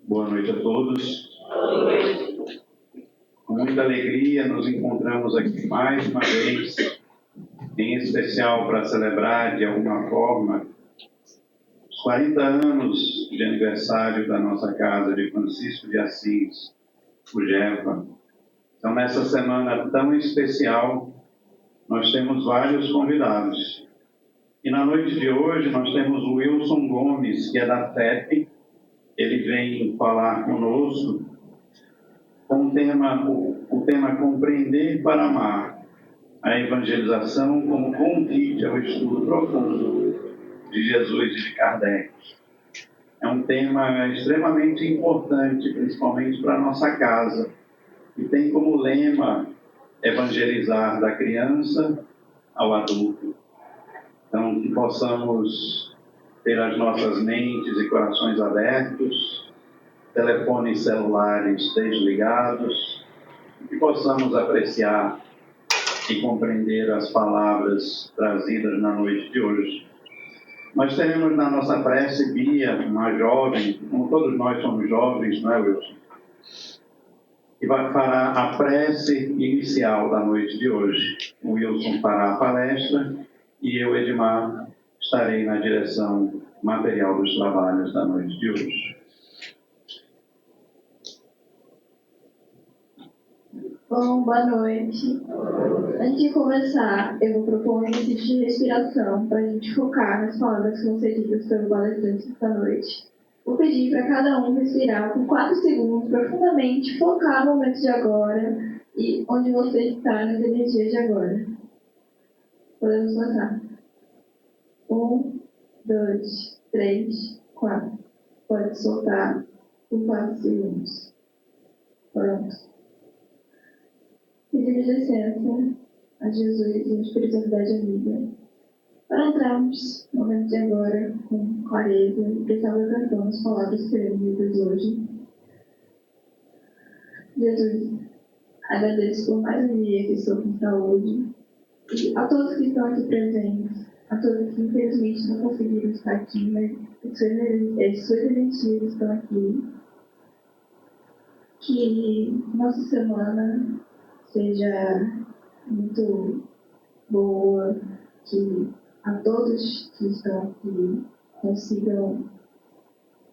Boa noite a todos. Com muita alegria nos encontramos aqui mais uma vez, em especial para celebrar de alguma forma os 40 anos de aniversário da nossa casa de Francisco de Assis, o Jefa. Então, nessa semana tão especial, nós temos vários convidados. E na noite de hoje nós temos o Wilson Gomes, que é da FEP. Ele vem falar conosco com o tema Compreender para Amar, a evangelização como convite ao estudo profundo de Jesus e de Kardec. É um tema extremamente importante, principalmente para a nossa casa, que tem como lema evangelizar da criança ao adulto. Então, que possamos ter as nossas mentes e corações abertos, telefones celulares desligados, e que possamos apreciar e compreender as palavras trazidas na noite de hoje. Nós teremos na nossa prece Bia, uma jovem, como todos nós somos jovens, não é, Wilson? Que vai fará a prece inicial da noite de hoje. O Wilson fará a palestra e eu, Edmar, estarei na direção material dos trabalhos da noite de hoje. Bom, boa noite. Antes de começar, eu vou propor um exercício de respiração para a gente focar nas palavras que vão ser ditas pelo palestrante esta noite. Vou pedir para cada um respirar por 4 segundos profundamente, focar no momento de agora e onde você está nas energias de agora. Podemos começar. 1, 2, 3, 4. Pode soltar por 4 segundos. Pronto. Pedimos licença a Jesus e a espiritualidade amiga para entrarmos no momento de agora com clareza e prestar atenção nas palavras que serão ditas hoje. Jesus, agradeço por mais um dia que estou com saúde e a todos que estão aqui presentes, a todos que infelizmente não conseguiram estar aqui, mas suas energias estão aqui. Que nossa semana seja muito boa, que a todos que estão aqui consigam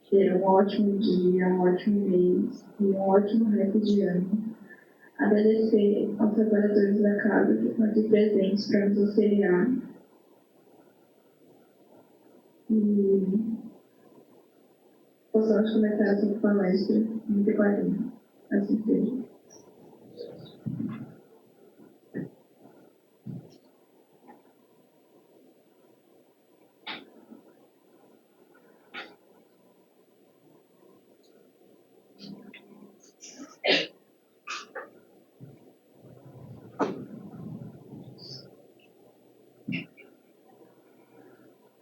ter um ótimo dia, um ótimo mês e um ótimo resto de ano. Agradecer aos trabalhadores da casa que estão aqui presentes para nos auxiliar. E possamos começar a sua palestra em T40. Assim seja.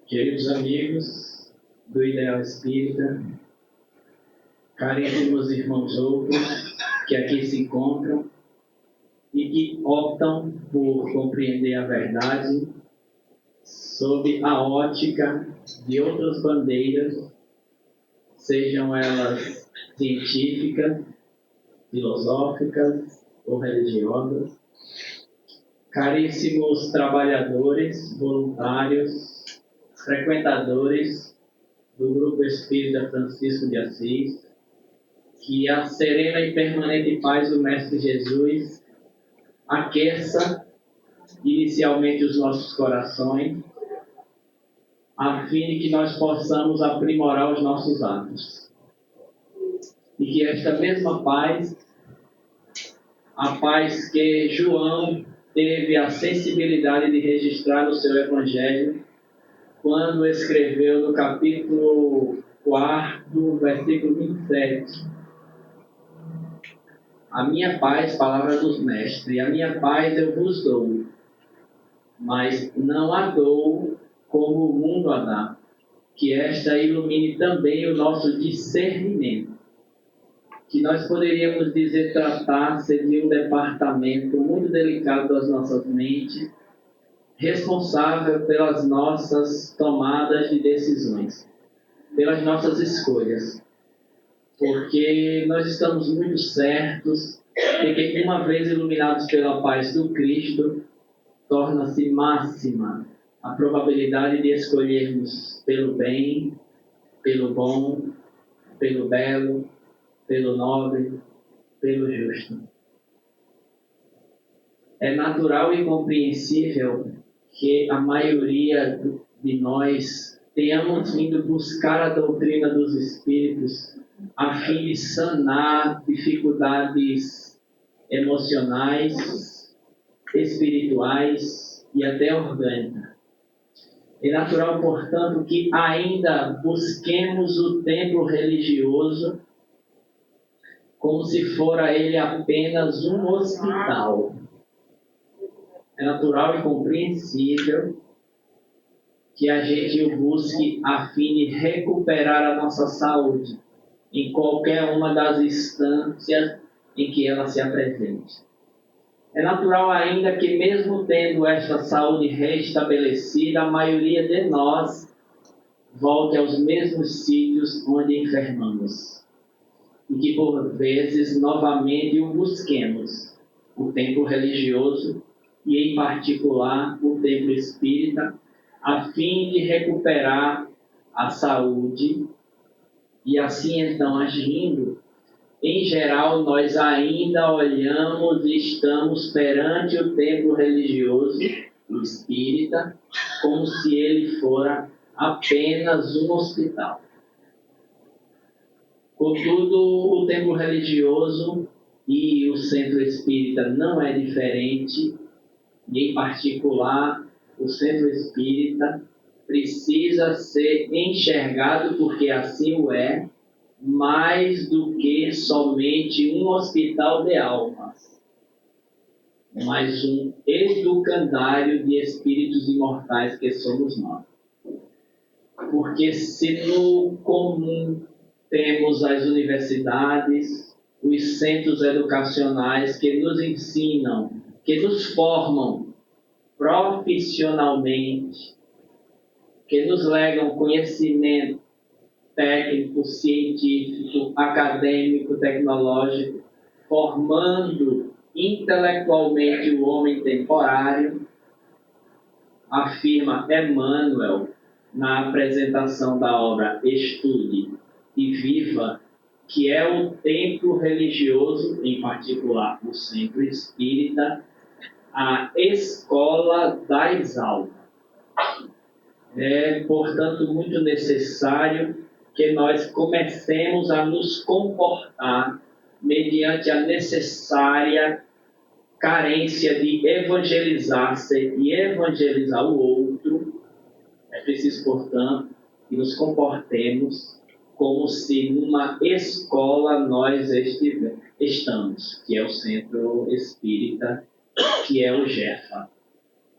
Queridos amigos do Ideal Espírita, caríssimos irmãos outros que aqui se encontram e que optam por compreender a verdade sob a ótica de outras bandeiras, sejam elas científicas, filosóficas ou religiosas. Caríssimos trabalhadores, voluntários, frequentadores do Grupo Espírita Francisco de Assis, que a serena e permanente paz do Mestre Jesus aqueça inicialmente os nossos corações, a fim de que nós possamos aprimorar os nossos atos. E que esta mesma paz, a paz que João teve a sensibilidade de registrar no seu Evangelho, quando escreveu no capítulo 4, versículo 27, a minha paz, palavra dos mestres, a minha paz eu vos dou, mas não a dou como o mundo a dá, que esta ilumine também o nosso discernimento, que nós poderíamos dizer tratar-se de um departamento muito delicado das nossas mentes, responsável pelas nossas tomadas de decisões, pelas nossas escolhas. porque nós estamos muito certos de que, uma vez iluminados pela paz do Cristo, torna-se máxima a probabilidade de escolhermos pelo bem, pelo bom, pelo belo, pelo nobre, pelo justo. É natural e compreensível que a maioria de nós tenhamos vindo buscar a doutrina dos Espíritos a fim de sanar dificuldades emocionais, espirituais e até orgânicas. É natural, portanto, que ainda busquemos o templo religioso como se fora ele apenas um hospital. É natural e compreensível que a gente o busque a fim de recuperar a nossa saúde em qualquer uma das instâncias em que ela se apresente. É natural ainda que, mesmo tendo esta saúde restabelecida, a maioria de nós volte aos mesmos sítios onde enfermamos. E que, por vezes, novamente o busquemos, o templo religioso e, em particular, o templo espírita, a fim de recuperar a saúde e, assim, então, agindo, em geral, nós ainda olhamos e estamos perante o templo religioso, o espírita, como se ele fora apenas um hospital. Contudo, o templo religioso e o centro espírita não é diferente, e, em particular, o centro espírita precisa ser enxergado, porque assim o é, mais do que somente um hospital de almas, mas um educandário de espíritos imortais que somos nós. Porque se no comum temos as universidades, os centros educacionais que nos ensinam, que nos formam profissionalmente, que nos legam conhecimento técnico, científico, acadêmico, tecnológico, formando intelectualmente o homem temporário, afirma Emmanuel na apresentação da obra Estude e Viva, que é o templo religioso, em particular o centro espírita, a escola das almas. É, portanto, muito necessário que nós comecemos a nos comportar mediante a necessária carência de evangelizar-se e evangelizar o outro. É preciso, portanto, que nos comportemos como se numa escola nós estamos, que é o Centro Espírita, que é o GEFA.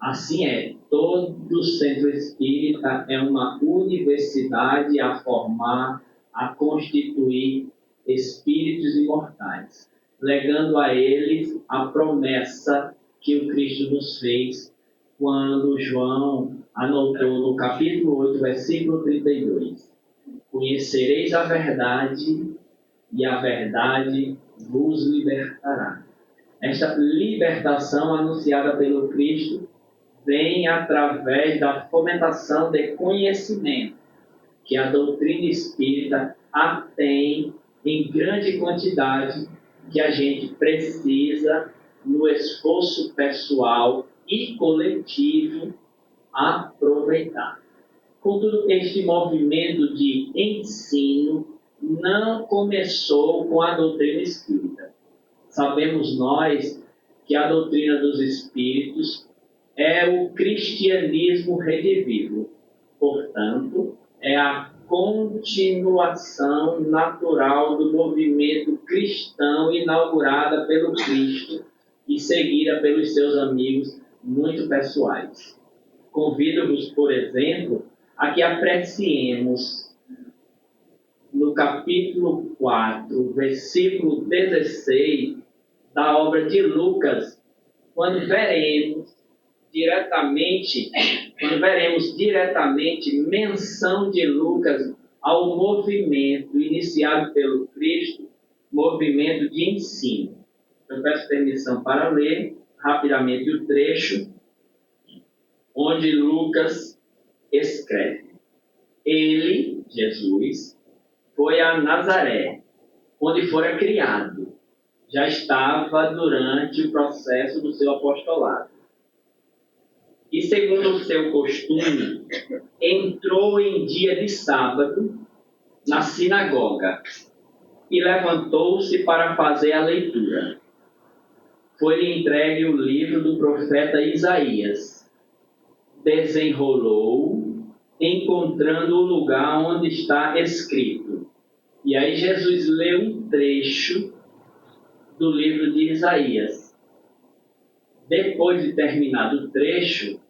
Assim é, todo centro espírita é uma universidade a formar, a constituir espíritos imortais, legando a eles a promessa que o Cristo nos fez quando João anotou no capítulo 8, versículo 32. Conhecereis a verdade e a verdade vos libertará. Esta libertação anunciada pelo Cristo vem através da fomentação de conhecimento, que a doutrina espírita a tem em grande quantidade, que a gente precisa, no esforço pessoal e coletivo, aproveitar. Contudo, este movimento de ensino não começou com a doutrina espírita. Sabemos nós que a doutrina dos espíritos é o cristianismo redivivo. Portanto, é a continuação natural do movimento cristão inaugurada pelo Cristo e seguida pelos seus amigos muito pessoais. Convido-vos, por exemplo, a que apreciemos no capítulo 4, versículo 16 da obra de Lucas, quando veremos diretamente menção de Lucas ao movimento iniciado pelo Cristo, movimento de ensino. Eu peço permissão para ler rapidamente o trecho onde Lucas escreve: Ele, Jesus, foi a Nazaré, onde fora criado. Já estava durante o processo do seu apostolado. E, segundo o seu costume, entrou em dia de sábado na sinagoga e levantou-se para fazer a leitura. Foi-lhe entregue o livro do profeta Isaías. Desenrolou, encontrando o lugar onde está escrito. E aí Jesus leu um trecho do livro de Isaías. Depois de terminado o trecho,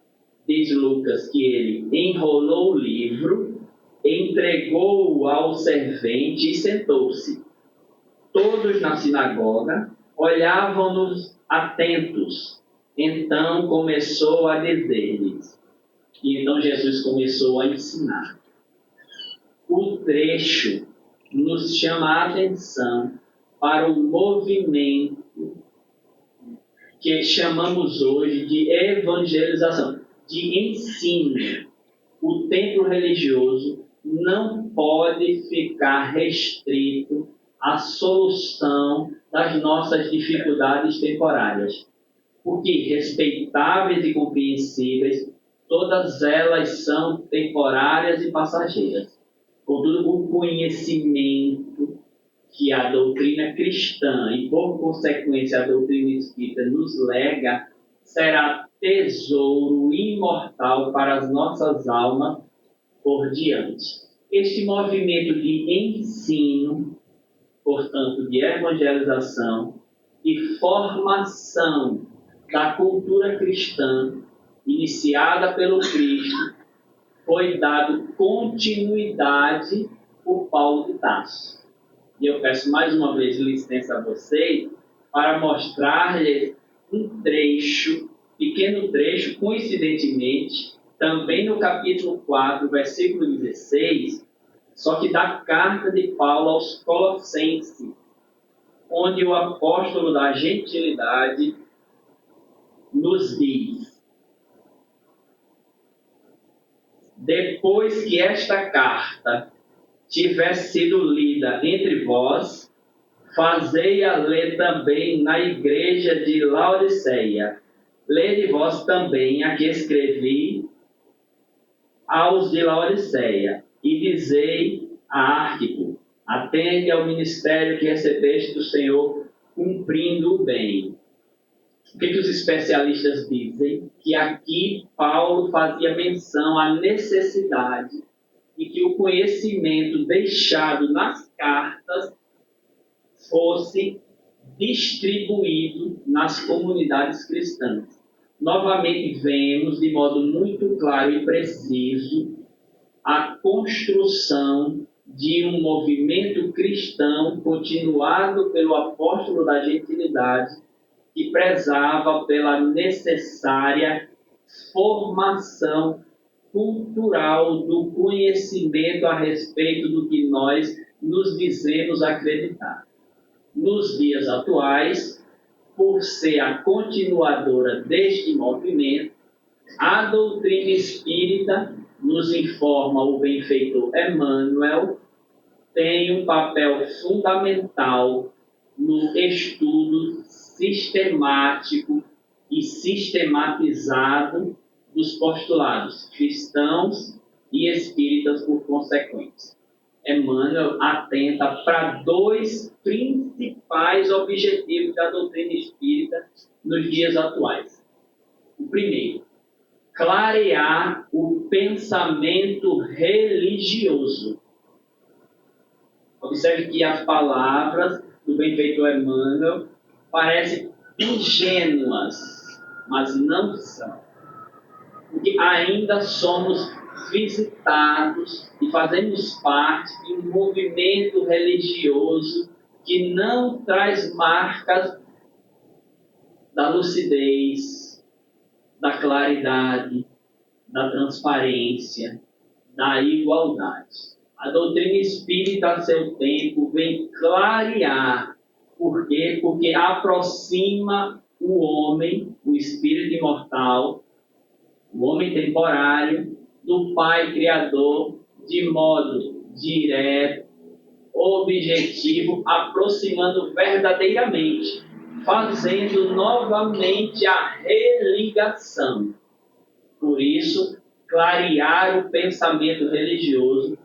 diz Lucas que ele enrolou o livro, entregou-o ao servente e sentou-se. Todos na sinagoga olhavam-nos atentos. Então começou a dizer-lhes. E então Jesus começou a ensinar. O trecho nos chama a atenção para o movimento que chamamos hoje de evangelização, de ensino. O templo religioso não pode ficar restrito à solução das nossas dificuldades temporárias, porque respeitáveis e compreensíveis, todas elas são temporárias e passageiras. Contudo, o conhecimento que a doutrina cristã e, por consequência, a doutrina espírita nos lega, será tesouro imortal para as nossas almas por diante. Este movimento de ensino, portanto, de evangelização e formação da cultura cristã, iniciada pelo Cristo, foi dado continuidade por Paulo de Tarso. E eu peço mais uma vez licença a vocês para mostrar-lhes um trecho, pequeno trecho, coincidentemente, também no capítulo 4, versículo 16, só que da carta de Paulo aos Colossenses, onde o apóstolo da gentilidade nos diz: depois que esta carta tiver sido lida entre vós, fazei-a ler também na igreja de Laodiceia. Lede vós também a que escrevi aos de Laodiceia, e dizei a Arquipo: atende ao ministério que recebeste do Senhor, cumprindo o bem. O que os especialistas dizem? Que aqui Paulo fazia menção à necessidade de que o conhecimento deixado nas cartas fosse distribuído nas comunidades cristãs. Novamente vemos, de modo muito claro e preciso, a construção de um movimento cristão continuado pelo apóstolo da gentilidade, que prezava pela necessária formação cultural do conhecimento a respeito do que nós nos dizemos acreditar. Nos dias atuais, por ser a continuadora deste movimento, a doutrina espírita, nos informa o benfeitor Emmanuel, tem um papel fundamental no estudo sistemático e sistematizado dos postulados cristãos e espíritas por consequência. Emmanuel atenta para dois principais objetivos da doutrina espírita nos dias atuais. O primeiro, clarear o pensamento religioso. Observe que as palavras do benfeitor Emmanuel parecem ingênuas, mas não são. Porque ainda somos visitados e fazemos parte de um movimento religioso que não traz marcas da lucidez, da claridade, da transparência, da igualdade. A doutrina espírita, a seu tempo, vem clarear. Por quê? Porque aproxima o homem, o espírito imortal, o homem temporário, do Pai Criador, de modo direto, objetivo, aproximando verdadeiramente, fazendo novamente a religação. Por isso, clarear o pensamento religioso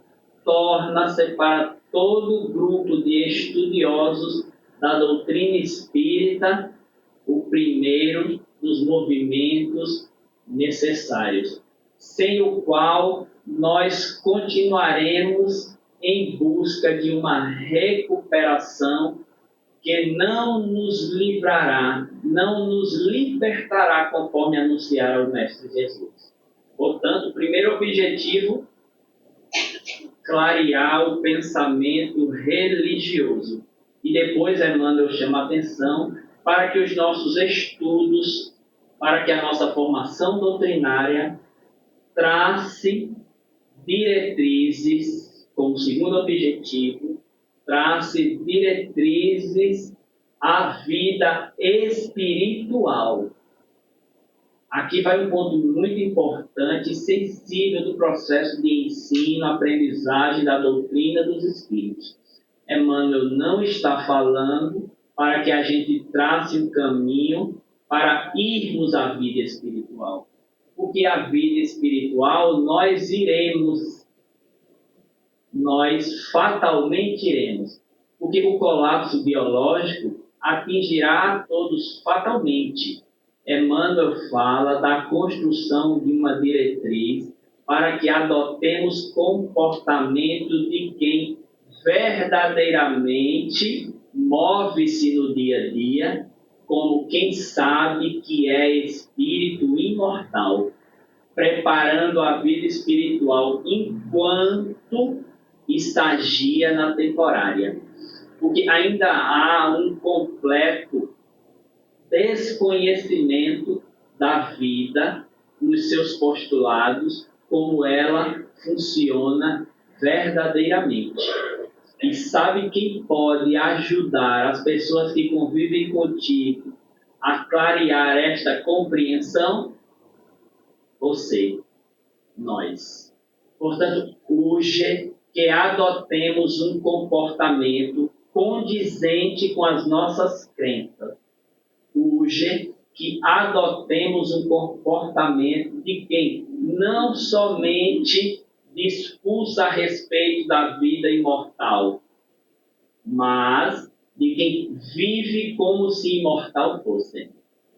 torna-se para todo o grupo de estudiosos da doutrina espírita o primeiro dos movimentos necessários, sem o qual nós continuaremos em busca de uma recuperação que não nos livrará, não nos libertará, conforme anunciara o Mestre Jesus. Portanto, o primeiro objetivo, clarear o pensamento religioso. E depois, Emmanuel chama a atenção para que os nossos estudos, para que a nossa formação doutrinária trace diretrizes, como segundo objetivo, trace diretrizes à vida espiritual. Aqui vai um ponto muito importante e sensível do processo de ensino, aprendizagem da doutrina dos Espíritos. Emmanuel não está falando para que a gente trace um caminho para irmos à vida espiritual. Porque a vida espiritual nós fatalmente iremos. Porque o colapso biológico atingirá a todos fatalmente. Emmanuel fala da construção de uma diretriz para que adotemos comportamento de quem verdadeiramente move-se no dia a dia, como quem sabe que é espírito imortal, preparando a vida espiritual enquanto estagia na temporária. Porque ainda há um completo desconhecimento da vida nos seus postulados, como ela funciona verdadeiramente. E sabe quem pode ajudar as pessoas que convivem contigo a clarear esta compreensão? Você, nós. Portanto, urge que adotemos um comportamento condizente com as nossas crenças. Urge que adotemos um comportamento de quem não somente discursa a respeito da vida imortal, mas de quem vive como se imortal fosse.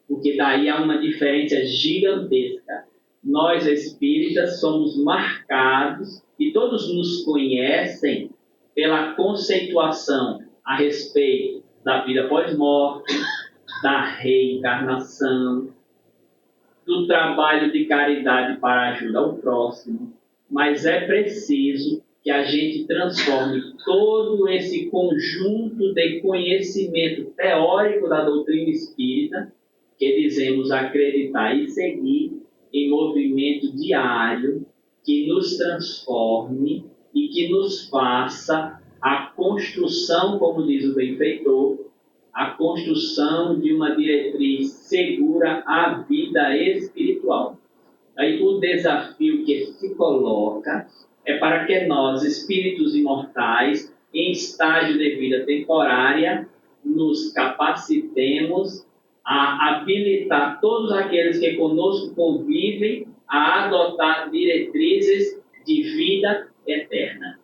Porque daí há uma diferença gigantesca. Nós espíritas somos marcados e todos nos conhecem pela conceituação a respeito da vida pós-morte, da reencarnação, do trabalho de caridade para ajudar o próximo, mas é preciso que a gente transforme todo esse conjunto de conhecimento teórico da doutrina espírita, que dizemos acreditar e seguir, em movimento diário, que nos transforme e que nos faça a construção, como diz o benfeitor, a construção de uma diretriz segura à vida espiritual. Aí o desafio que se coloca é para que nós, espíritos imortais, em estágio de vida temporária, nos capacitemos a habilitar todos aqueles que conosco convivem a adotar diretrizes de vida eterna.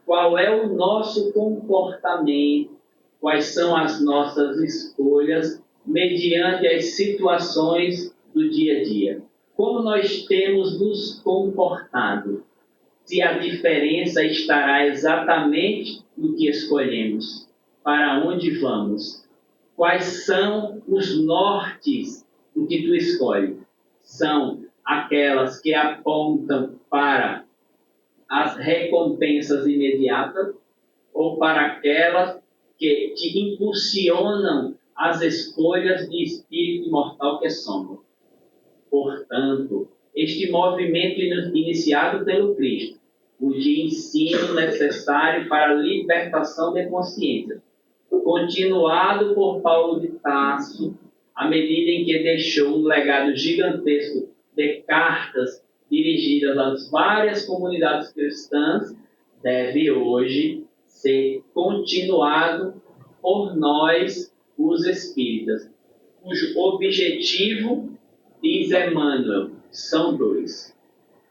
Qual é o nosso comportamento? Quais são as nossas escolhas mediante as situações do dia a dia? Como nós temos nos comportado? Se a diferença estará exatamente no que escolhemos, para onde vamos? Quais são os nortes do que tu escolhe? São aquelas que apontam para as recompensas imediatas ou para aquelas que te impulsionam as escolhas de espírito imortal que somos? Portanto, este movimento iniciado pelo Cristo, o de ensino necessário para a libertação de consciência, continuado por Paulo de Tarso, à medida em que deixou um legado gigantesco de cartas dirigidas às várias comunidades cristãs, deve hoje ser continuado por nós, os espíritas, cujo objetivo, diz Emmanuel, são dois: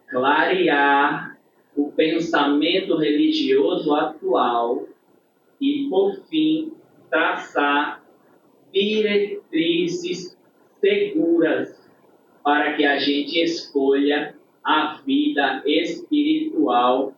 clarear o pensamento religioso atual e, por fim, traçar diretrizes seguras para que a gente escolha a vida espiritual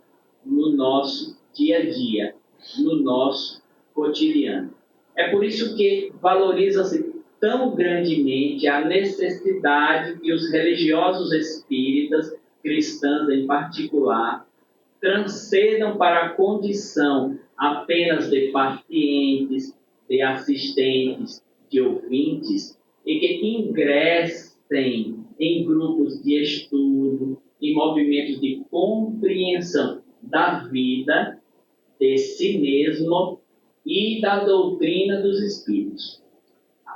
no nosso dia a dia, no nosso cotidiano. É por isso que valoriza-se tão grandemente a necessidade que os religiosos espíritas, cristãs em particular, transcendam para a condição apenas de pacientes, de assistentes, de ouvintes, e que ingressem em grupos de estudo, em movimentos de compreensão da vida, de si mesmo e da doutrina dos espíritos.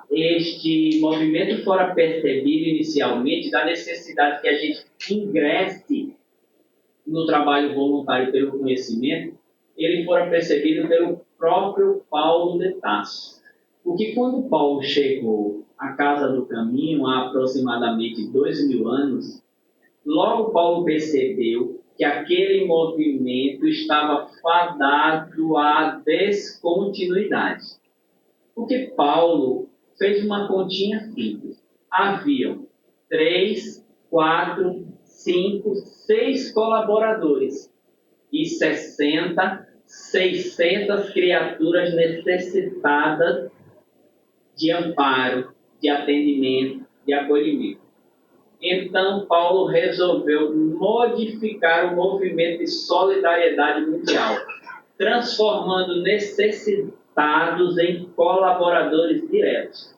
Este movimento fora percebido inicialmente da necessidade que a gente ingresse no trabalho voluntário pelo conhecimento, ele fora percebido pelo próprio Paulo de Tarso. Porque quando Paulo chegou à Casa do Caminho, há aproximadamente 2000 anos, logo Paulo percebeu que aquele movimento estava fadado à descontinuidade. Porque Paulo fez uma continha simples. Haviam 3, 4, 5, 6 colaboradores e 60, 600 criaturas necessitadas de amparo, de atendimento, de acolhimento. Então, Paulo resolveu modificar o movimento de solidariedade mundial, transformando necessitados em colaboradores diretos.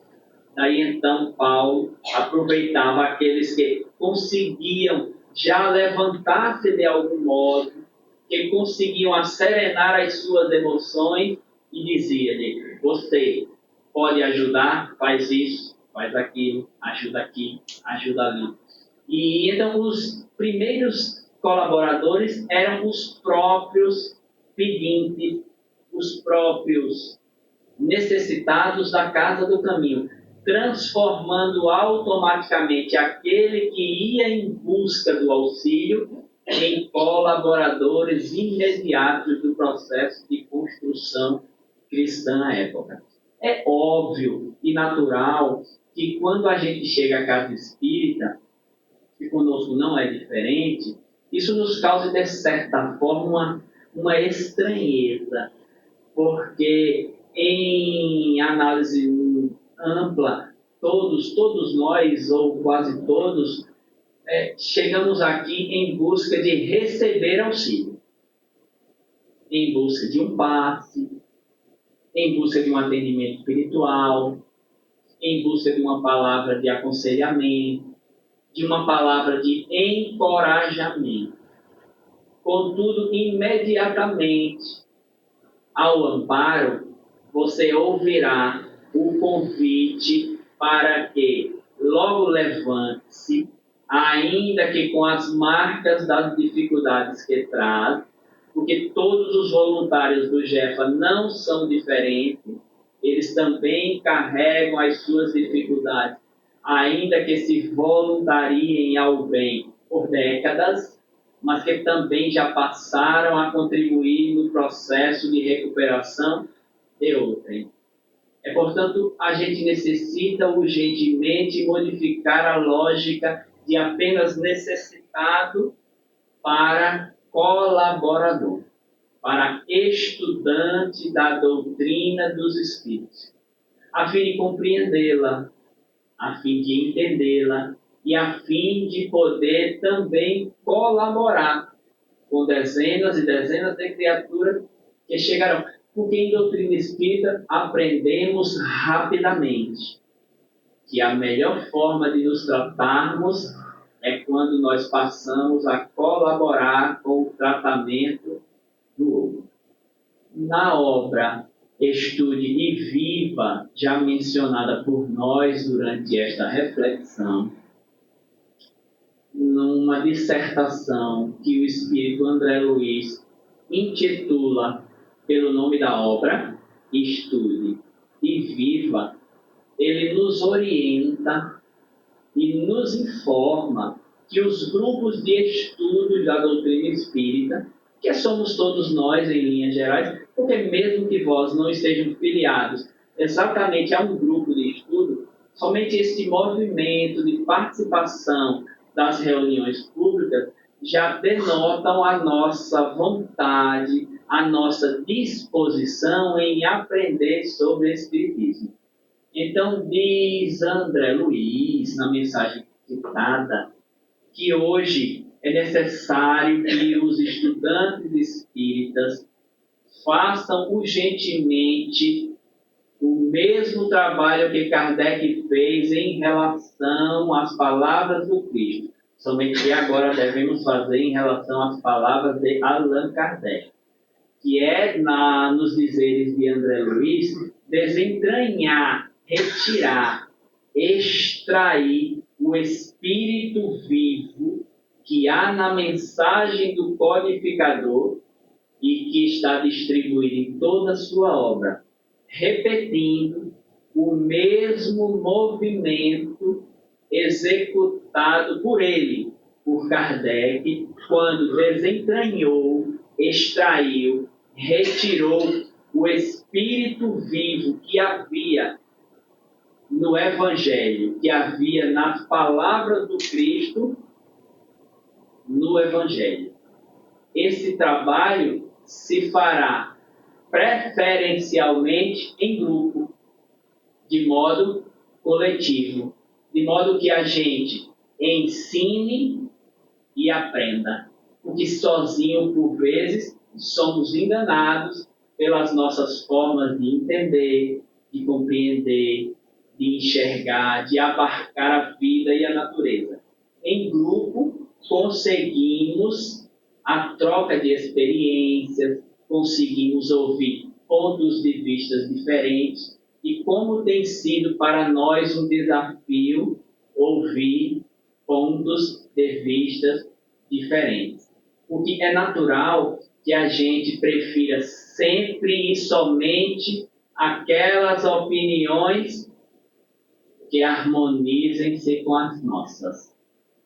Daí, então, Paulo aproveitava aqueles que conseguiam já levantar-se de algum modo, que conseguiam acerenar as suas emoções e dizia-lhe: você pode ajudar, faz isso, faz aquilo, ajuda aqui, ajuda ali. E então os primeiros colaboradores eram os próprios pedintes, os próprios necessitados da Casa do Caminho, transformando automaticamente aquele que ia em busca do auxílio em colaboradores imediatos do processo de construção cristã à época. É óbvio e natural que quando a gente chega à casa espírita, que conosco não é diferente, isso nos causa, de certa forma, uma estranheza, porque em análise ampla, todos nós, ou quase todos, chegamos aqui em busca de receber auxílio, em busca de um passe, em busca de um atendimento espiritual, em busca de uma palavra de aconselhamento, de uma palavra de encorajamento. Contudo, imediatamente ao amparo, você ouvirá o convite para que logo levante-se, ainda que com as marcas das dificuldades que traz, porque todos os voluntários do GEFA não são diferentes, eles também carregam as suas dificuldades, ainda que se voluntariem ao bem por décadas, mas que também já passaram a contribuir no processo de recuperação de outrem. Portanto, a gente necessita urgentemente modificar a lógica de apenas necessitado para colaborador, para estudante da doutrina dos Espíritos, a fim de compreendê-la, a fim de entendê-la e a fim de poder também colaborar com dezenas e dezenas de criaturas que chegarão. Porque em doutrina espírita aprendemos rapidamente que a melhor forma de nos tratarmos é quando nós passamos a colaborar com o tratamento do outro. Na obra Estude e Viva, já mencionada por nós durante esta reflexão, numa dissertação que o Espírito André Luiz intitula pelo nome da obra, Estude e Viva, ele nos orienta e nos informa que os grupos de estudos da doutrina espírita, que somos todos nós em linhas gerais, porque mesmo que vós não estejam filiados exatamente a um grupo de estudo, somente esse movimento de participação das reuniões públicas já denotam a nossa vontade, a nossa disposição em aprender sobre o Espiritismo. Então, diz André Luiz, na mensagem citada, que hoje é necessário que os estudantes espíritas façam urgentemente o mesmo trabalho que Kardec fez em relação às palavras do Cristo. Somente que agora devemos fazer em relação às palavras de Allan Kardec, que é, nos dizeres de André Luiz, desentranhar, retirar, extrair o espírito vivo que há na mensagem do codificador e que está distribuído em toda a sua obra, repetindo o mesmo movimento executado por ele, por Kardec, quando desentranhou, extraiu, retirou o espírito vivo que havia no Evangelho, que havia nas palavras do Cristo no Evangelho. Esse trabalho se fará preferencialmente em grupo, de modo coletivo, de modo que a gente ensine e aprenda, porque sozinho, por vezes, somos enganados pelas nossas formas de entender, de compreender, de enxergar, de abarcar a vida e a natureza. Em grupo, conseguimos a troca de experiências, conseguimos ouvir pontos de vista diferentes, e como tem sido para nós um desafio ouvir pontos de vista diferentes. Porque é natural que a gente prefira sempre e somente aquelas opiniões que harmonizem-se com as nossas.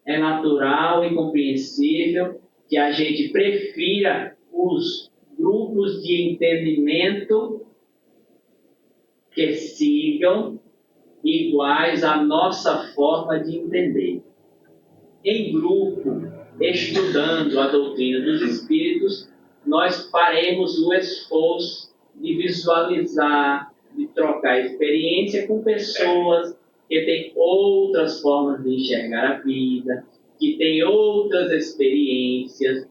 É natural e compreensível que a gente prefira os grupos de entendimento que sigam iguais à nossa forma de entender. Em grupo, estudando a doutrina dos Espíritos, nós faremos o esforço de visualizar, de trocar experiência com pessoas que têm outras formas de enxergar a vida, que têm outras experiências,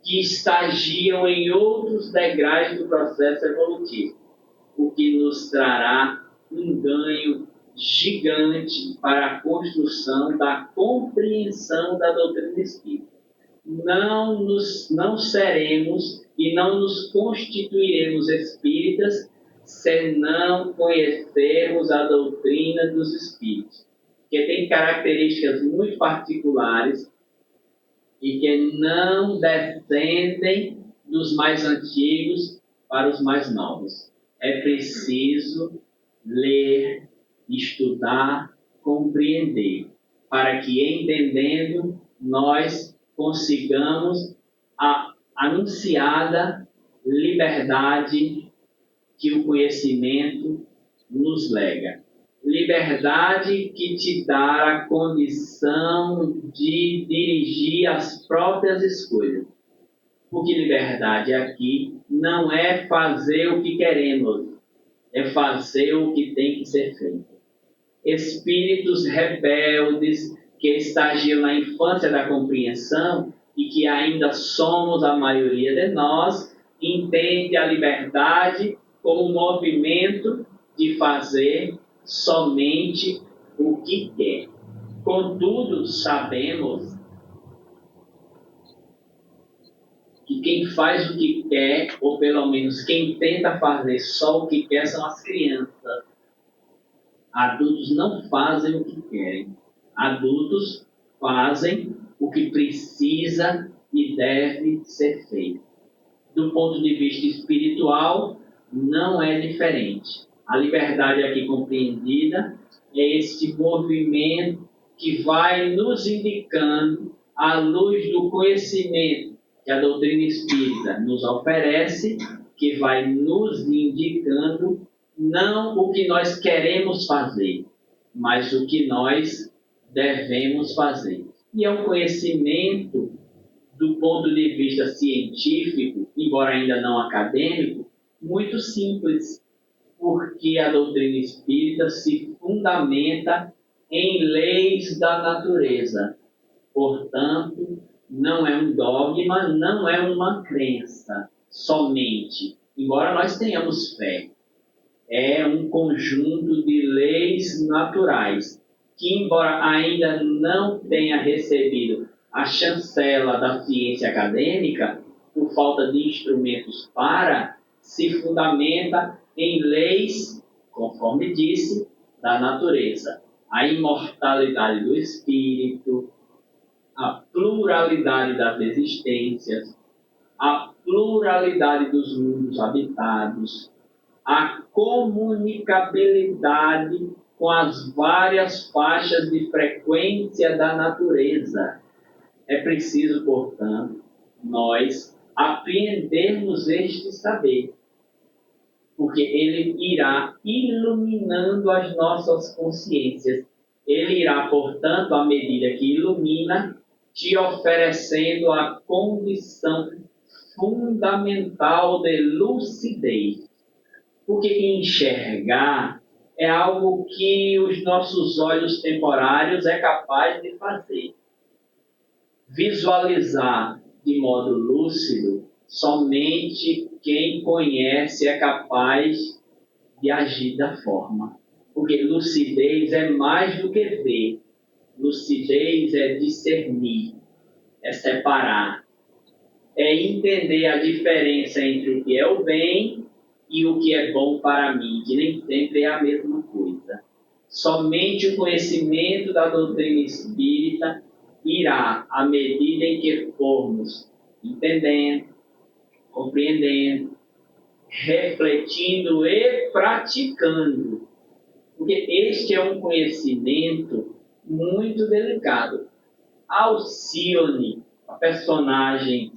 que estagiam em outros degraus do processo evolutivo, o que nos trará um ganho gigante para a construção da compreensão da doutrina espírita. Não seremos e não nos constituiremos espíritas se não conhecermos a doutrina dos espíritos, que tem características muito particulares e que não descendem dos mais antigos para os mais novos. É preciso ler, estudar, compreender, para que, entendendo, nós consigamos a anunciada liberdade que o conhecimento nos lega. Liberdade que te dá a condição de dirigir as próprias escolhas. Porque liberdade aqui não é fazer o que queremos, é fazer o que tem que ser feito. Espíritos rebeldes que estagiam na infância da compreensão e que ainda somos a maioria de nós, entende a liberdade como um movimento de fazer somente o que quer. Contudo, sabemos que quem faz o que quer, ou pelo menos quem tenta fazer só o que quer, são as crianças. Adultos não fazem o que querem. Adultos fazem o que precisa e deve ser feito. Do ponto de vista espiritual, não é diferente. A liberdade aqui compreendida é este movimento que vai nos indicando, à luz do conhecimento que a doutrina espírita nos oferece, que vai nos indicando não o que nós queremos fazer, mas o que nós devemos fazer. E é um conhecimento do ponto de vista científico, embora ainda não acadêmico, muito simples, porque a doutrina espírita se fundamenta em leis da natureza. Portanto, não é um dogma, não é uma crença somente, embora nós tenhamos fé. É um conjunto de leis naturais, que embora ainda não tenha recebido a chancela da ciência acadêmica, por falta de instrumentos para, se fundamenta em leis, conforme disse, da natureza. A imortalidade do espírito, a pluralidade das existências, a pluralidade dos mundos habitados, a comunicabilidade com as várias faixas de frequência da natureza. É preciso, portanto, nós apreendermos este saber, porque ele irá iluminando as nossas consciências. Ele irá, portanto, à medida que ilumina, te oferecendo a condição fundamental de lucidez. Porque enxergar é algo que os nossos olhos temporários é capaz de fazer. Visualizar de modo lúcido, somente quem conhece é capaz de agir da forma. Porque lucidez é mais do que ver. Lucidez é discernir, é separar, é entender a diferença entre o que é o bem e o que é bom para mim, que nem sempre é a mesma coisa. Somente o conhecimento da doutrina espírita irá, à medida em que formos entendendo, compreendendo, refletindo e praticando. Porque este é um conhecimento muito delicado. Alcione, a personagem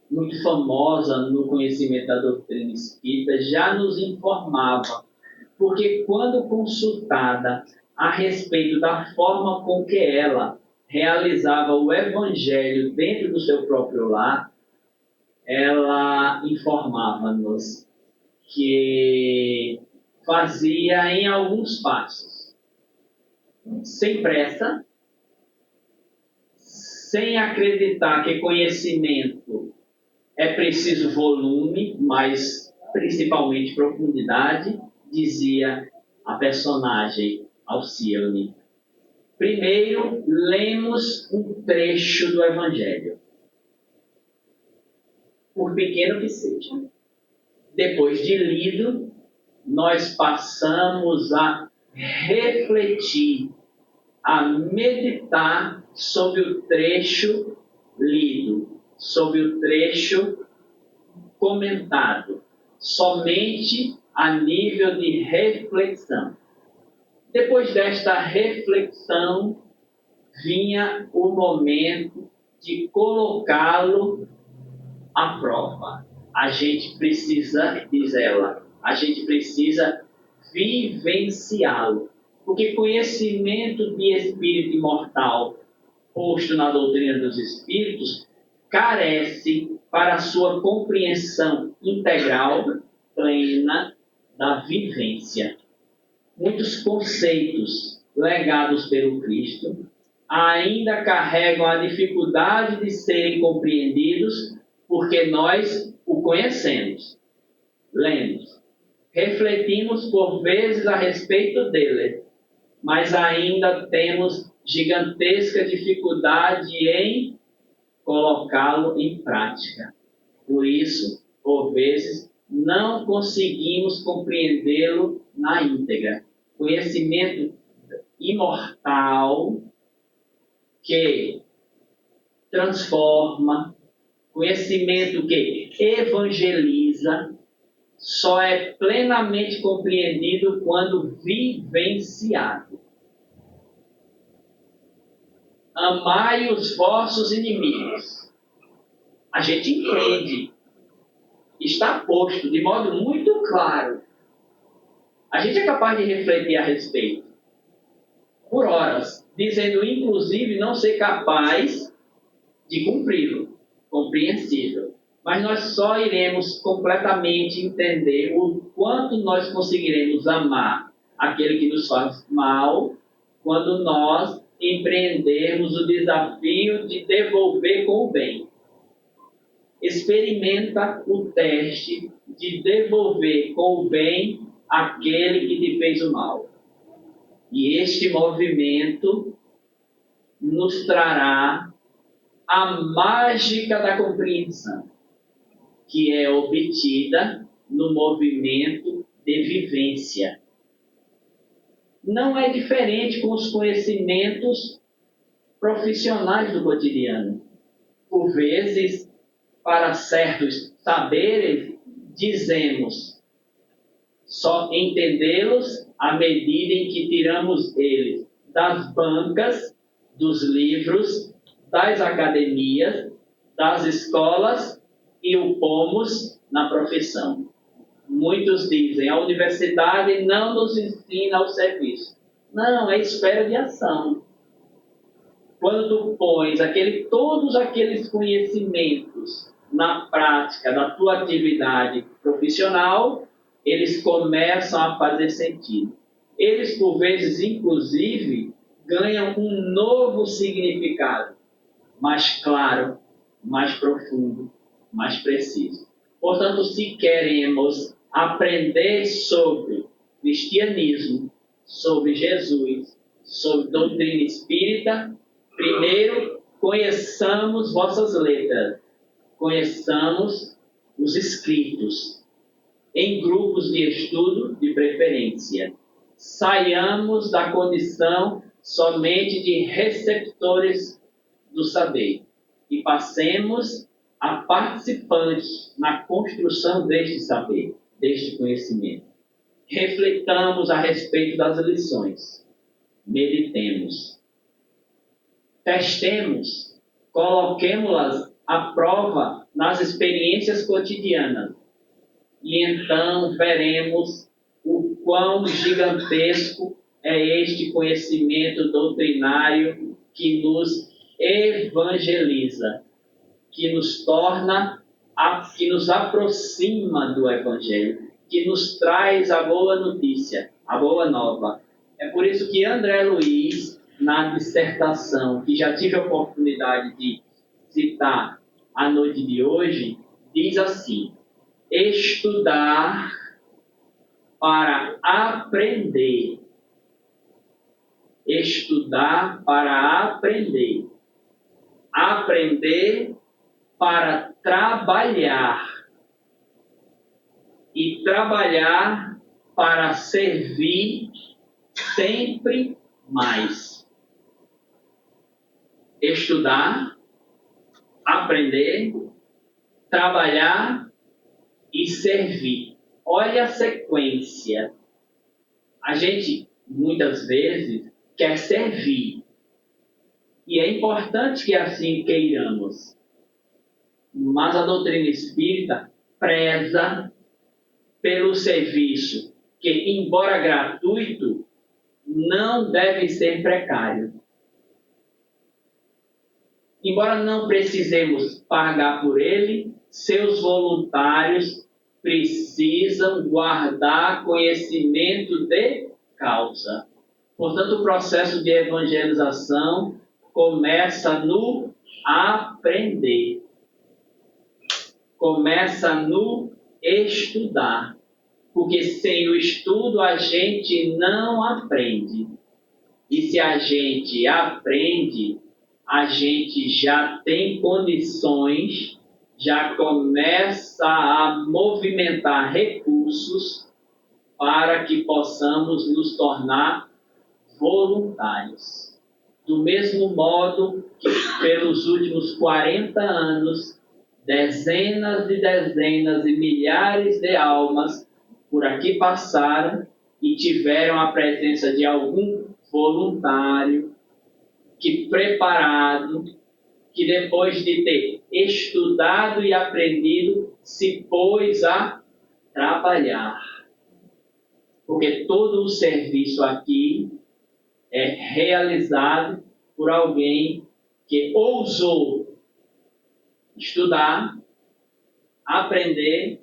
muito famosa no conhecimento da doutrina espírita, já nos informava, porque quando consultada a respeito da forma com que ela realizava o evangelho dentro do seu próprio lar, ela informava-nos que fazia em alguns passos, sem pressa, sem acreditar que conhecimento é preciso volume, mas principalmente profundidade, dizia a personagem Alcione. Primeiro, lemos um trecho do Evangelho, por pequeno que seja. Depois de lido, nós passamos a refletir, a meditar sobre o trecho lido, sobre o trecho comentado, somente a nível de reflexão. Depois desta reflexão, vinha o momento de colocá-lo à prova. A gente precisa, diz ela, a gente precisa vivenciá-lo. Porque conhecimento de espírito imortal posto na doutrina dos espíritos carece, para sua compreensão integral, plena, da vivência. Muitos conceitos legados pelo Cristo ainda carregam a dificuldade de serem compreendidos porque nós o conhecemos, lemos, refletimos por vezes a respeito dele, mas ainda temos gigantesca dificuldade em colocá-lo em prática. Por isso, por vezes, não conseguimos compreendê-lo na íntegra. Conhecimento imortal que transforma, conhecimento que evangeliza, só é plenamente compreendido quando vivenciado. Amai os vossos inimigos. A gente entende. Está posto de modo muito claro. A gente é capaz de refletir a respeito. Por horas, dizendo inclusive não ser capaz de cumpri-lo. Compreensível. Mas nós só iremos completamente entender o quanto nós conseguiremos amar aquele que nos faz mal quando nós empreendermos o desafio de devolver com o bem. Experimenta o teste de devolver com o bem aquele que te fez o mal. E este movimento nos trará a mágica da compreensão, que é obtida no movimento de vivência. Não é diferente com os conhecimentos profissionais do cotidiano. Por vezes, para certos saberes, dizemos só entendê-los à medida em que tiramos eles das bancas, dos livros, das academias, das escolas e o pomos na profissão. Muitos dizem, a universidade não nos ensina o serviço. Não, é esfera de ação. Quando tu pões todos aqueles conhecimentos na prática da tua atividade profissional, eles começam a fazer sentido. Eles, por vezes, inclusive, ganham um novo significado, mais claro, mais profundo, mais preciso. Portanto, se queremos aprender sobre cristianismo, sobre Jesus, sobre doutrina espírita, primeiro, conheçamos vossas letras, conheçamos os escritos, em grupos de estudo de preferência. Saiamos da condição somente de receptores do saber e passemos a participantes na construção deste saber, deste conhecimento. Refletamos a respeito das lições, meditemos, testemos, coloquemos-las à prova nas experiências cotidianas e então veremos o quão gigantesco é este conhecimento doutrinário que nos evangeliza, que nos torna, que nos aproxima do Evangelho, que nos traz a boa notícia, a boa nova. É por isso que André Luiz, na dissertação, que já tive a oportunidade de citar à noite de hoje, diz assim: estudar para aprender. Estudar para aprender. Aprender para trabalhar. E trabalhar para servir sempre mais. Estudar, aprender, trabalhar e servir. Olha a sequência. A gente, muitas vezes, quer servir. E é importante que assim queiramos. Mas a doutrina espírita preza pelo serviço, que, embora gratuito, não deve ser precário. Embora não precisemos pagar por ele, seus voluntários precisam guardar conhecimento de causa. Portanto, o processo de evangelização começa no aprender. Começa no estudar. Porque sem o estudo a gente não aprende. E se a gente aprende, a gente já tem condições, já começa a movimentar recursos para que possamos nos tornar voluntários. Do mesmo modo que pelos últimos 40 anos, dezenas e milhares de almas por aqui passaram e tiveram a presença de algum voluntário que preparado, que depois de ter estudado e aprendido, se pôs a trabalhar. Porque todo o serviço aqui é realizado por alguém que ousou estudar, aprender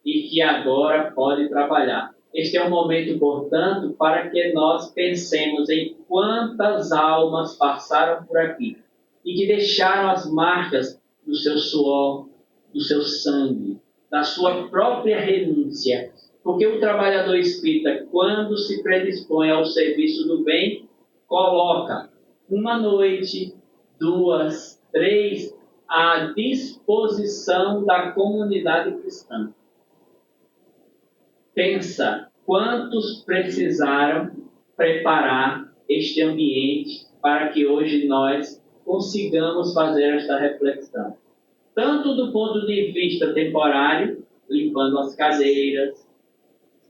e que agora pode trabalhar. Este é um momento, portanto, para que nós pensemos em quantas almas passaram por aqui e que deixaram as marcas do seu suor, do seu sangue, da sua própria renúncia. Porque o trabalhador espírita, quando se predispõe ao serviço do bem, coloca uma noite, 2, 3, à disposição da comunidade cristã. Pensa quantos precisaram preparar este ambiente para que hoje nós consigamos fazer esta reflexão. Tanto do ponto de vista temporário, limpando as cadeiras,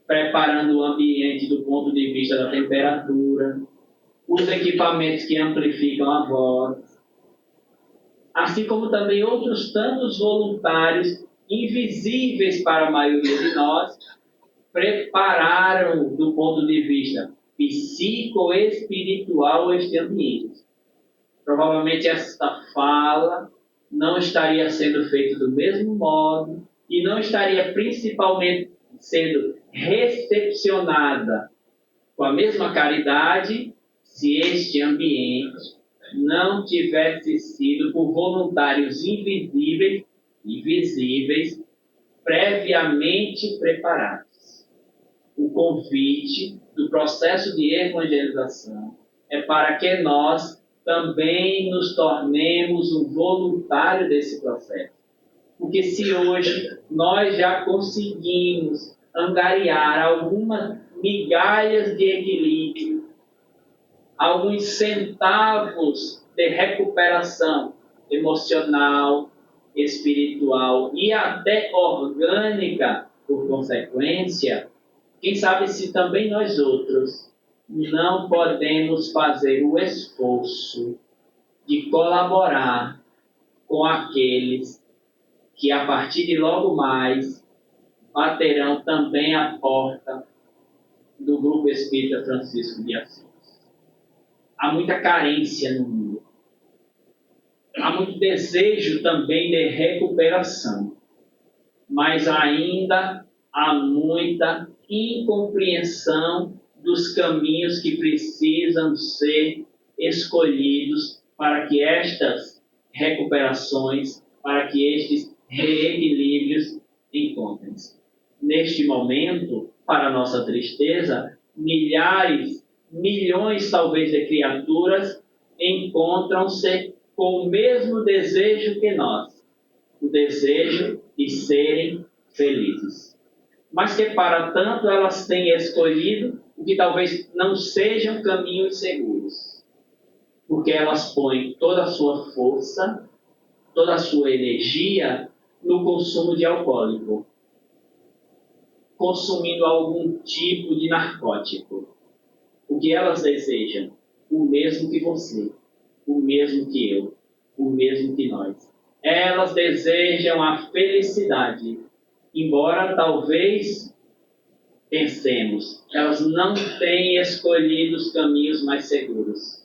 preparando o ambiente do ponto de vista da temperatura, os equipamentos que amplificam a voz, assim como também outros tantos voluntários invisíveis para a maioria de nós, prepararam do ponto de vista psicoespiritual este ambiente. Provavelmente esta fala não estaria sendo feita do mesmo modo e não estaria principalmente sendo recepcionada com a mesma caridade se este ambiente não tivesse sido por voluntários invisíveis e visíveis previamente preparados. O convite do processo de evangelização é para que nós também nos tornemos um voluntário desse processo. Porque se hoje nós já conseguimos angariar algumas migalhas de equilíbrio, alguns centavos de recuperação emocional, espiritual e até orgânica, por consequência, quem sabe se também nós outros não podemos fazer o esforço de colaborar com aqueles que a partir de logo mais baterão também a porta do Grupo Espírita Francisco de Assis. Há muita carência no mundo. Há muito desejo também de recuperação, mas ainda há muita incompreensão dos caminhos que precisam ser escolhidos para que estas recuperações, para que estes reequilíbrios encontrem-se. Neste momento, para nossa tristeza, milhares, milhões talvez de criaturas encontram-se com o mesmo desejo que nós, o desejo de serem felizes. Mas que para tanto elas têm escolhido o que talvez não sejam caminhos seguros, porque elas põem toda a sua força, toda a sua energia no consumo de alcoólico, consumindo algum tipo de narcótico. O que elas desejam? O mesmo que você, o mesmo que eu, o mesmo que nós. Elas desejam a felicidade, embora talvez pensemos, elas não têm escolhido os caminhos mais seguros.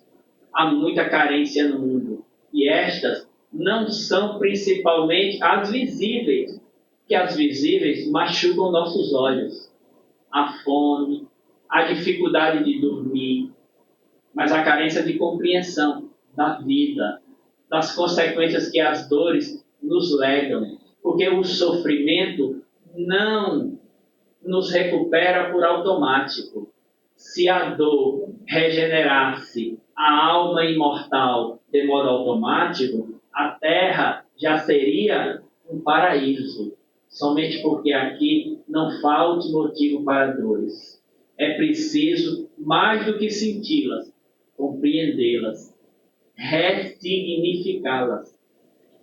Há muita carência no mundo, e estas não são principalmente as visíveis, que as visíveis machucam nossos olhos. A fome, a dificuldade de dormir, mas a carência de compreensão da vida, das consequências que as dores nos legam, porque o sofrimento não nos recupera por automático. se a dor regenerasse a alma imortal de modo automático, a Terra já seria um paraíso, somente porque aqui não falte motivo para dores. É preciso, mais do que senti-las, compreendê-las, ressignificá-las.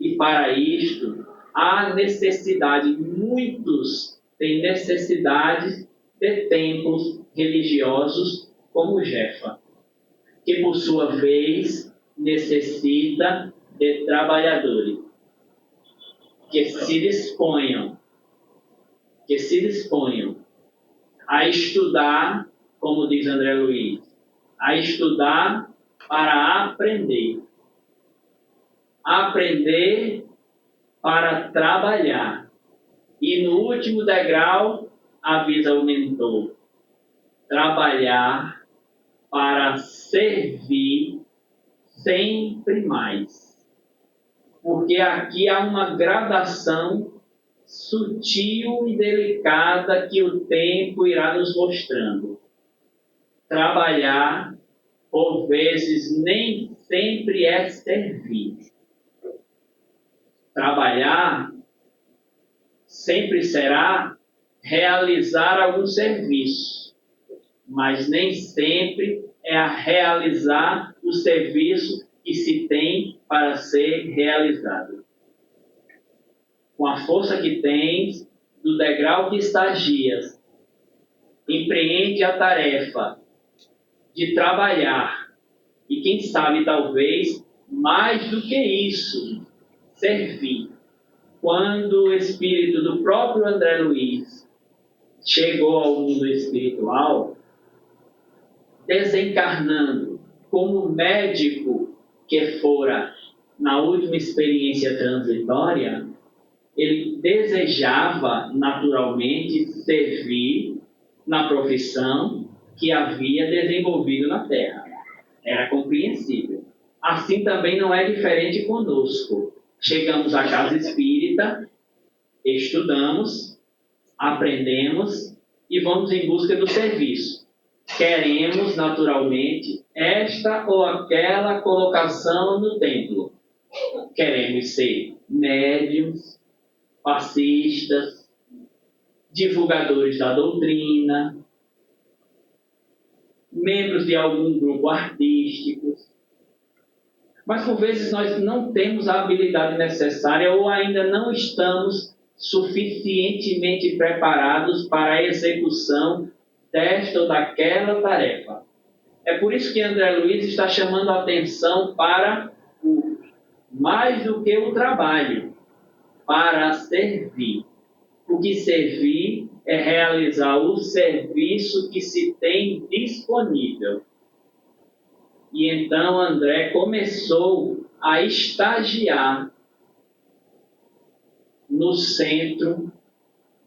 E para isto, há necessidade, muitos têm necessidade de templos religiosos como Jefa, que por sua vez necessita de trabalhadores que se disponham a estudar, como diz André Luiz, a estudar para aprender para trabalhar. E no último degrau, avisa o mentor, trabalhar para servir sempre mais. Porque aqui há uma gradação sutil e delicada que o tempo irá nos mostrando. Trabalhar, por vezes, nem sempre é servir. Trabalhar sempre será realizar algum serviço, mas nem sempre é a realizar o serviço que se tem para ser realizado. Com a força que tens, do degrau que estagias, empreende a tarefa de trabalhar e, quem sabe, talvez, mais do que isso, servir. Quando o espírito do próprio André Luiz chegou ao mundo espiritual, desencarnando como médico que fora na última experiência transitória, ele desejava naturalmente servir na profissão que havia desenvolvido na Terra. Era compreensível. Assim também não é diferente conosco. Chegamos à casa espírita, estudamos, aprendemos e vamos em busca do serviço. Queremos, naturalmente, esta ou aquela colocação no templo. Queremos ser médiuns, passistas, divulgadores da doutrina, membros de algum grupo artístico. Mas, por vezes, nós não temos a habilidade necessária ou ainda não estamos suficientemente preparados para a execução desta ou daquela tarefa. É por isso que André Luiz está chamando a atenção para o mais do que o trabalho, para servir. O que servir é realizar o serviço que se tem disponível. E então André começou a estagiar no Centro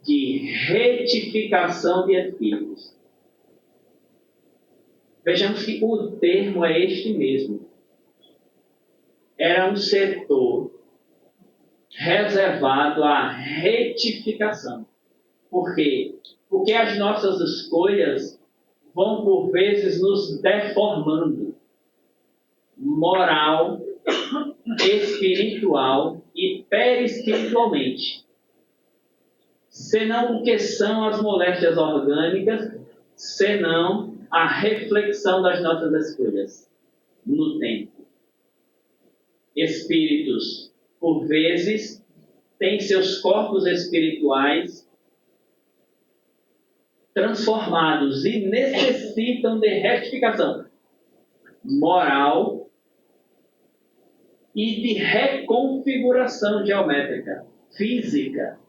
de Retificação de Espíritos. Vejamos que o termo é este mesmo. Era um setor reservado à retificação. Por quê? Porque as nossas escolhas vão, por vezes, nos deformando. Moral, espiritual e perispiritualmente. Senão o que são as moléstias orgânicas, senão a reflexão das nossas escolhas no tempo. Espíritos, por vezes, têm seus corpos espirituais transformados e necessitam de retificação moral e de reconfiguração geométrica, física.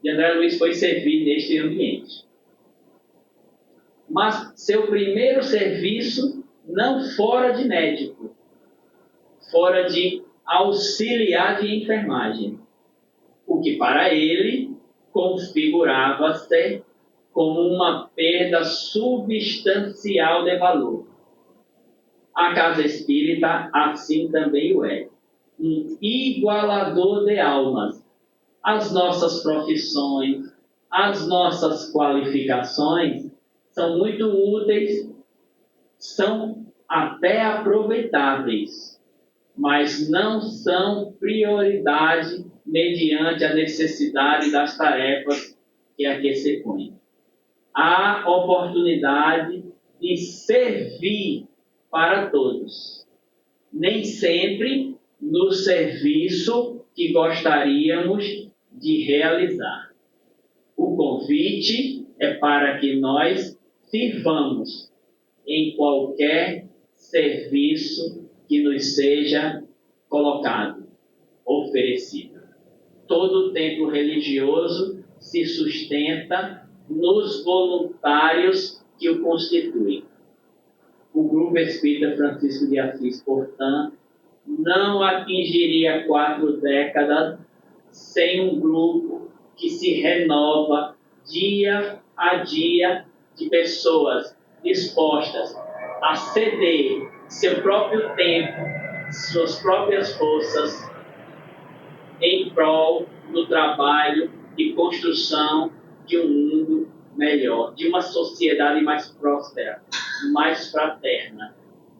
E André Luiz foi servir neste ambiente. Mas seu primeiro serviço não fora de médico, fora de auxiliar de enfermagem, o que para ele configurava-se como uma perda substancial de valor. A casa espírita assim também o é, um igualador de almas. As nossas profissões, as nossas qualificações são muito úteis são até aproveitáveis, mas não são prioridade mediante a necessidade das tarefas que aqui se põem. Há oportunidade de servir para todos, nem sempre no serviço que gostaríamos de realizar. O convite é para que nós sirvamos em qualquer serviço que nos seja colocado, oferecido. Todo o templo religioso se sustenta nos voluntários que o constituem. O Grupo Espírita Francisco de Assis, portanto, não atingiria 4 décadas sem um grupo que se renova dia a dia de pessoas dispostas a ceder seu próprio tempo, suas próprias forças em prol do trabalho de construção de um mundo melhor, de uma sociedade mais próspera, mais fraterna.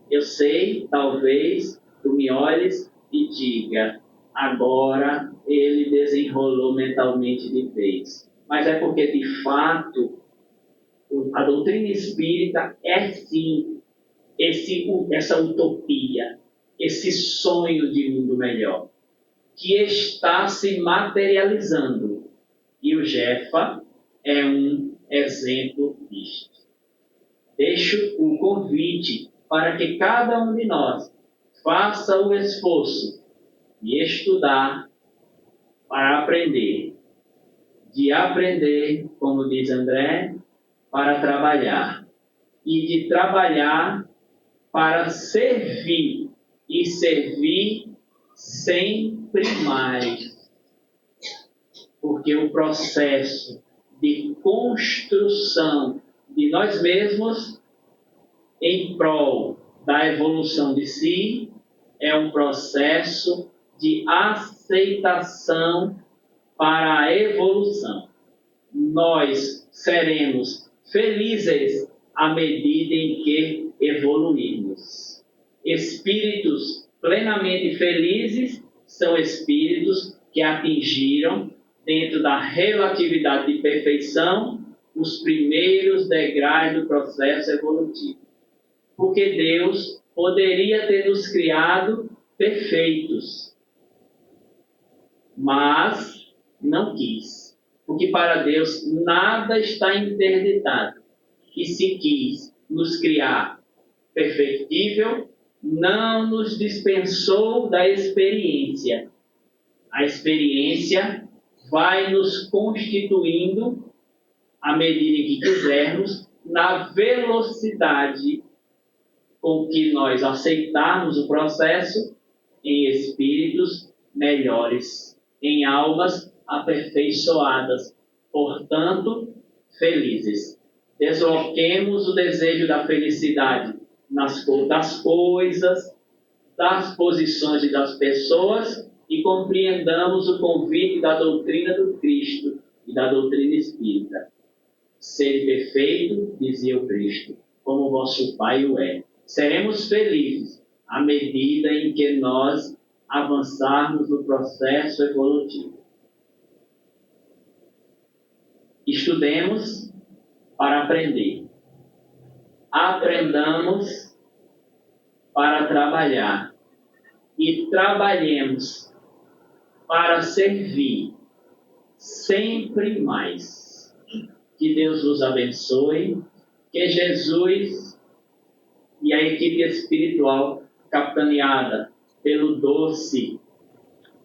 Eu sei, talvez, tu me olhes e diga, agora ele desenrolou mentalmente de vez. Mas é porque, de fato, a doutrina espírita é, sim, essa utopia, esse sonho de mundo melhor, que está se materializando. E o Jefa é um exemplo disto. Deixo um convite para que cada um de nós faça o esforço de estudar para aprender. De aprender, como diz André, para trabalhar. E de trabalhar para servir. E servir sempre mais. Porque o processo de construção de nós mesmos em prol da evolução de si é um processo de aceitação para a evolução. Nós seremos felizes à medida em que evoluirmos. Espíritos plenamente felizes são espíritos que atingiram, dentro da relatividade de perfeição, os primeiros degraus do processo evolutivo. Porque Deus poderia ter nos criado perfeitos, mas não quis. Porque para Deus nada está interditado. E se quis nos criar perfeitível, não nos dispensou da experiência. A experiência vai nos constituindo, à medida que quisermos, na velocidade com que nós aceitarmos o processo em espíritos melhores, em almas aperfeiçoadas, portanto, felizes. Desloquemos o desejo da felicidade das coisas, das posições e das pessoas e compreendamos o convite da doutrina do Cristo e da doutrina espírita. Sede perfeito, dizia o Cristo, como vosso Pai o é. Seremos felizes à medida em que nós avançarmos no processo evolutivo. Estudemos para aprender. Aprendamos para trabalhar. E trabalhemos para servir sempre mais. Que Deus nos abençoe, que Jesus e a equipe espiritual capitaneada pelo doce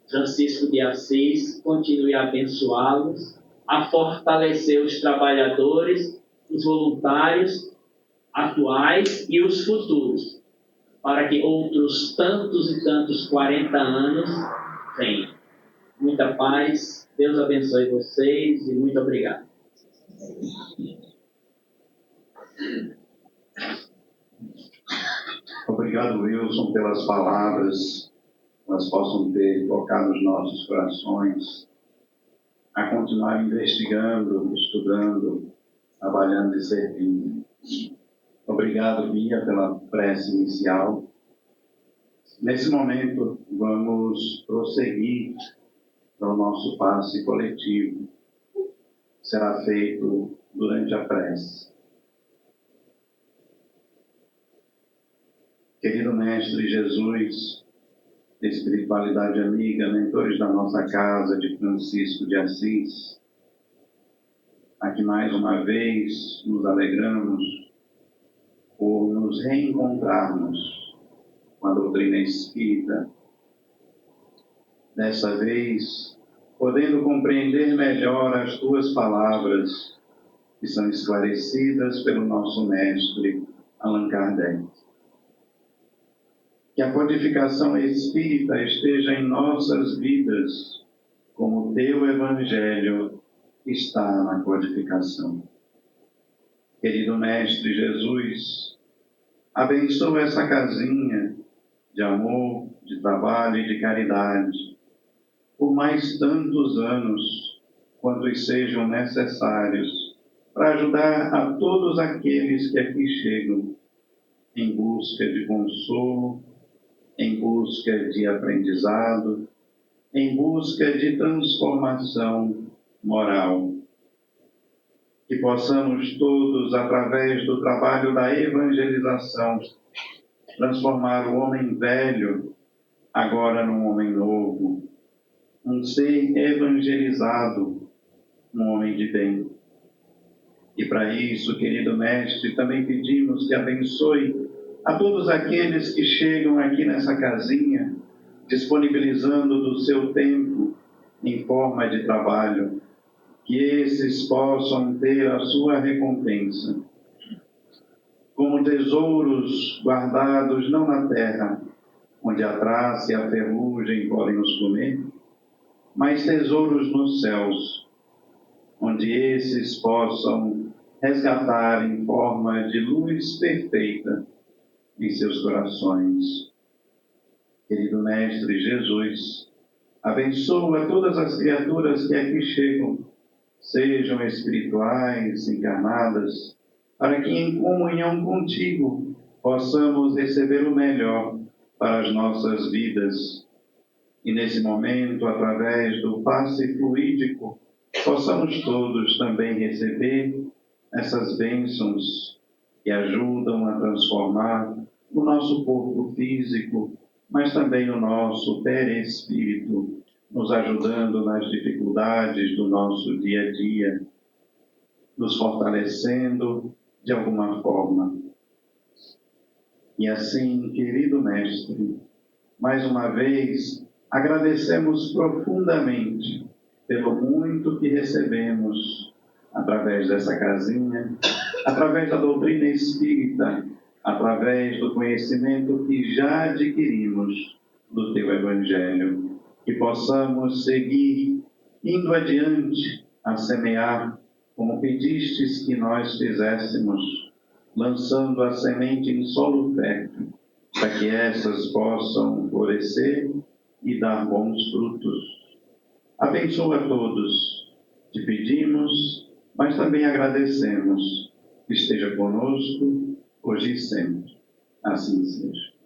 Francisco de Assis continue a abençoá-los, a fortalecer os trabalhadores, os voluntários atuais e os futuros, para que outros tantos e tantos 40 anos venham. Muita paz, Deus abençoe vocês e muito obrigado. Obrigado, Wilson, pelas palavras. Elas possam ter tocado os nossos corações a continuar investigando, estudando, trabalhando e servindo. Obrigado, Bia, pela prece inicial. Nesse momento, vamos prosseguir para o nosso passe coletivo. Será feito durante a prece. Querido Mestre Jesus, espiritualidade amiga, mentores da nossa casa de Francisco de Assis, aqui mais uma vez nos alegramos por nos reencontrarmos com a doutrina espírita. Dessa vez, podendo compreender melhor as tuas palavras, que são esclarecidas pelo nosso mestre Allan Kardec. Que a codificação espírita esteja em nossas vidas, como o teu Evangelho está na codificação. Querido Mestre Jesus, abençoa essa casinha de amor, de trabalho e de caridade, por mais tantos anos quantos sejam necessários, para ajudar a todos aqueles que aqui chegam, em busca de consolo, em busca de aprendizado, em busca de transformação moral. Que possamos todos, através do trabalho da evangelização, transformar o homem velho agora num homem novo, um ser evangelizado, um homem de bem. E para isso, querido Mestre, também pedimos que abençoe a todos aqueles que chegam aqui nessa casinha, disponibilizando do seu tempo em forma de trabalho, que esses possam ter a sua recompensa, como tesouros guardados não na terra, onde a traça e a ferrugem podem os comer, mas tesouros nos céus, onde esses possam resgatar em forma de luz perfeita em seus corações. Querido Mestre Jesus, abençoa todas as criaturas que aqui chegam, sejam espirituais, encarnadas, para que em comunhão contigo possamos receber o melhor para as nossas vidas. E nesse momento, através do passe fluídico, possamos todos também receber essas bênçãos que ajudam a transformar o nosso corpo físico, mas também o nosso perispírito, nos ajudando nas dificuldades do nosso dia a dia, nos fortalecendo de alguma forma. E assim, querido Mestre, mais uma vez, agradecemos profundamente pelo muito que recebemos através dessa casinha, através da doutrina espírita, através do conhecimento que já adquirimos do teu Evangelho. Que possamos seguir indo adiante a semear, como pedistes que nós fizéssemos, lançando a semente em solo fértil, para que essas possam florescer e dar bons frutos. Abençoa a todos, te pedimos, mas também agradecemos. Esteja conosco, hoje e sempre. Assim seja.